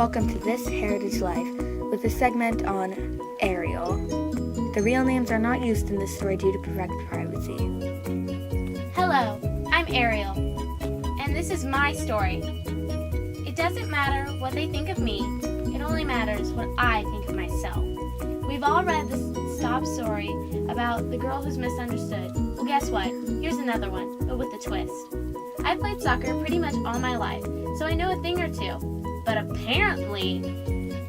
welcome to This Heritage Life with a segment on Ariel. The real names are not used in this story due to protect privacy. Hello, I'm Ariel, and this is my story. It doesn't matter what they think of me, it only matters what I think of myself. We've all read this sob story about the girl who's misunderstood. Well, guess what? Here's another one, but with a twist. I've played soccer pretty much all my life, so I know a thing or two. But apparently,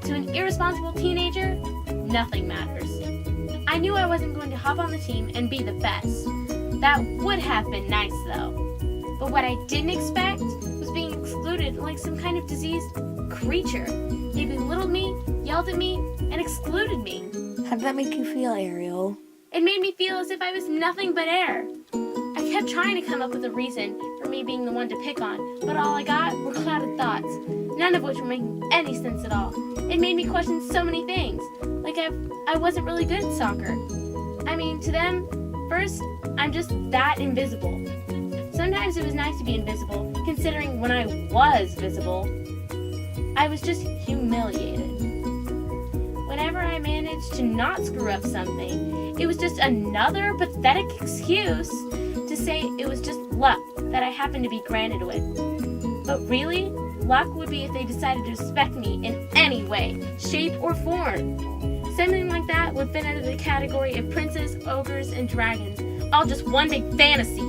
to an irresponsible teenager, nothing matters. I knew I wasn't going to hop on the team and be the best. That would have been nice, though. But what I didn't expect was being excluded like some kind of diseased creature. They belittled me, yelled at me, and excluded me. How did that make you feel, Ariel? It made me feel as if I was nothing but air. I kept trying to come up with a reason for me being the one to pick on, but all I got were clouded thoughts, none of which were making any sense at all. It made me question so many things, like I wasn't really good at soccer. I mean, to them, first, I'm just that invisible. Sometimes it was nice to be invisible, considering when I was visible, I was just humiliated. Whenever I managed to not screw up something, it was just another pathetic excuse to say it was just luck that I happened to be granted with. But really, luck would be if they decided to respect me in any way, shape, or form. Something like that would fit under the category of princes, ogres, and dragons, all just one big fantasy.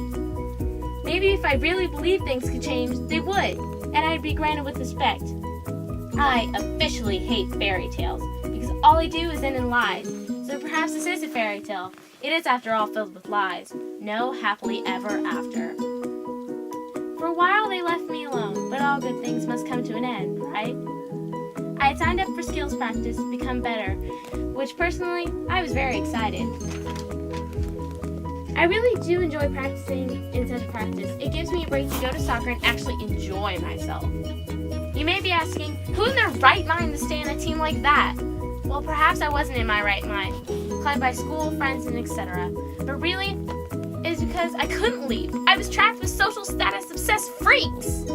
Maybe if I really believed things could change, they would, and I'd be granted with respect. I officially hate fairy tales, because all they do is end in lies. So perhaps this is a fairy tale. It is, after all, filled with lies. No happily ever after. For a while, they left me alone, but all good things must come to an end, right? I had signed up for skills practice to become better, which personally, I was very excited. I really do enjoy practicing instead of practice. It gives me a break to go to soccer and actually enjoy myself. You may be asking, who in their right mind to stay on a team like that? Well, perhaps I wasn't in my right mind, clubbed by school, friends, and etc. But really, it's because I couldn't leave. I was trapped with social status-obsessed freaks.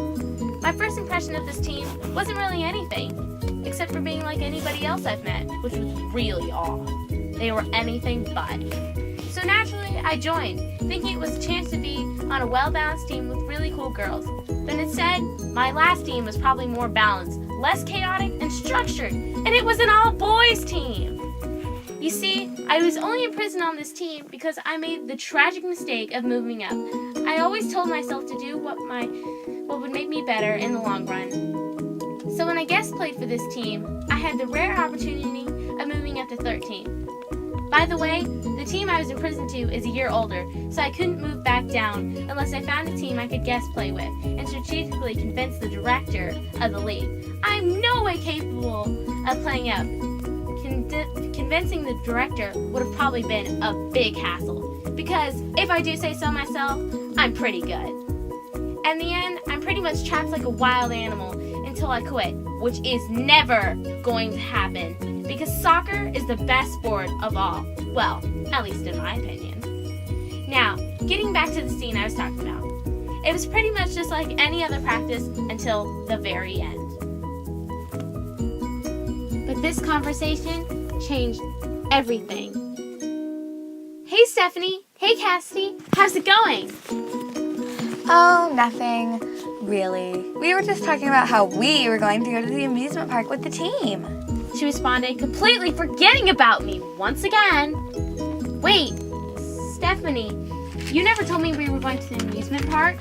My first impression of this team wasn't really anything, except for being like anybody else I've met, which was really off. They were anything but. So naturally, I joined, thinking it was a chance to be on a well-balanced team with really cool girls. But instead, my last team was probably more balanced, less chaotic, and structured, and it was an all-boys team. You see, I was only imprisoned on this team because I made the tragic mistake of moving up. I always told myself to do what would make me better in the long run. So when I guest played for this team, I had the rare opportunity of moving up to 13. By the way, the team I was imprisoned to is a year older, so I couldn't move back down unless I found a team I could guest play with and strategically convince the director of the league. I'm no way capable of playing up. Convincing the director would have probably been a big hassle, because if I do say so myself, I'm pretty good. In the end, I'm pretty much trapped like a wild animal until I quit, which is never going to happen, because soccer is the best sport of all. Well, at least in my opinion. Now, getting back to the scene I was talking about. It was pretty much just like any other practice until the very end. But this conversation changed everything. Hey Stephanie, hey Cassidy, how's it going? Oh, nothing, really. We were just talking about how we were going to go to the amusement park with the team. She responded, completely forgetting about me once again. Wait, Stephanie, you never told me we were going to the amusement park.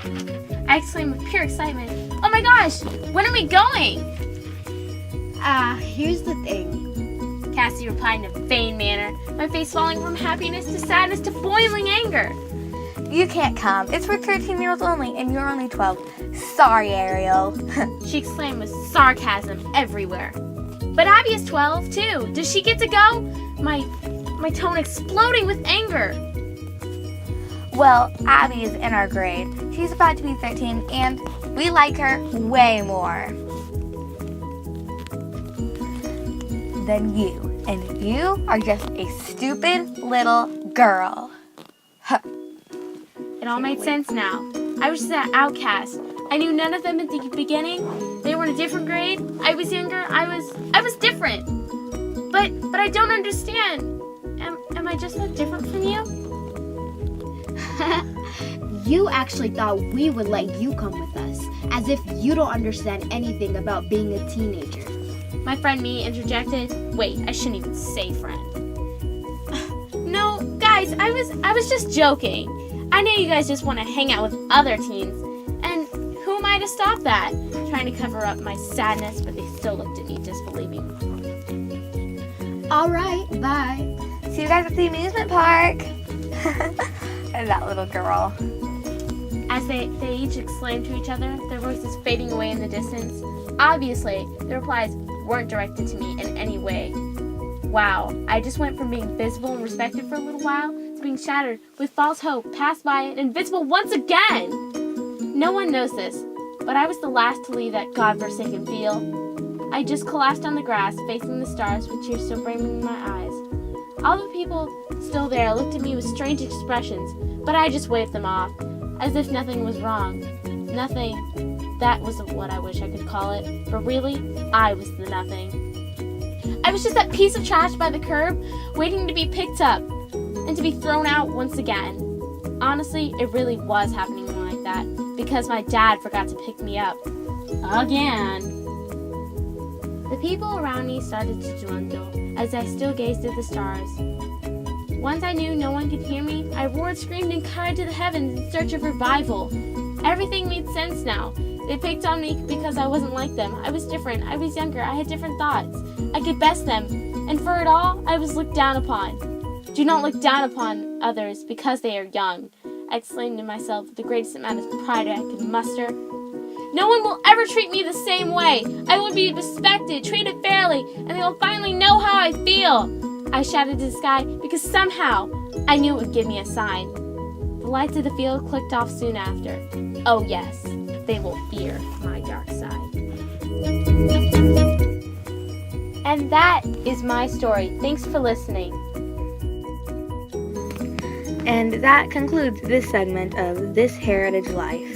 I exclaimed with pure excitement. Oh my gosh, when are we going? Here's the thing. Cassie replied in a vain manner, my face falling from happiness to sadness to boiling anger. You can't come. It's for 13-year-olds only, and you're only 12. Sorry, Ariel. She exclaimed with sarcasm everywhere. But Abby is 12, too. Does she get to go? My tone exploding with anger. Well, Abby is in our grade. She's about to be 13, and we like her way more than you. And you are just a stupid little girl. Huh. It all made sense now. I was that outcast. I knew none of them at the beginning, They were in a different grade. I was younger. I was different. But I don't understand. Am I just that different from you? You actually thought we would let you come with us, as if you don't understand anything about being a teenager. My friend Me interjected. Wait, I shouldn't even say friend. No, guys, I was just joking. I know you guys just want to hang out with other teens, and who am I to stop that? Trying to cover up my sadness, but they still looked at me disbelieving. All right, bye. See you guys at the amusement park. And that little girl. As they each exclaimed to each other, their voices fading away in the distance. Obviously, the replies weren't directed to me in any way. Wow, I just went from being visible and respected for a little while to being shattered with false hope, passed by and invincible once again. No one knows this, but I was the last to leave that godforsaken field. I just collapsed on the grass, facing the stars with tears still brimming in my eyes. All the people still there looked at me with strange expressions, but I just waved them off, as if nothing was wrong. Nothing. That was what I wish I could call it, but really, I was the nothing. I was just that piece of trash by the curb, waiting to be picked up, and to be thrown out once again. Honestly, it really was happening like that, because my dad forgot to pick me up. Again. The people around me started to dwindle, as I still gazed at the stars. Once I knew no one could hear me, I roared, screamed, and cried to the heavens in search of revival. Everything made sense now. They picked on me because I wasn't like them. I was different. I was younger. I had different thoughts. I could best them. And for it all, I was looked down upon. Do not look down upon others because they are young, I exclaimed to myself with the greatest amount of pride I could muster. No one will ever treat me the same way. I will be respected, treated fairly, and they will finally know how I feel. I shouted to the sky because somehow I knew it would give me a sign. The lights of the field clicked off soon after. Oh yes, they will fear my dark side. And that is my story. Thanks for listening. And that concludes this segment of This Heritage Life.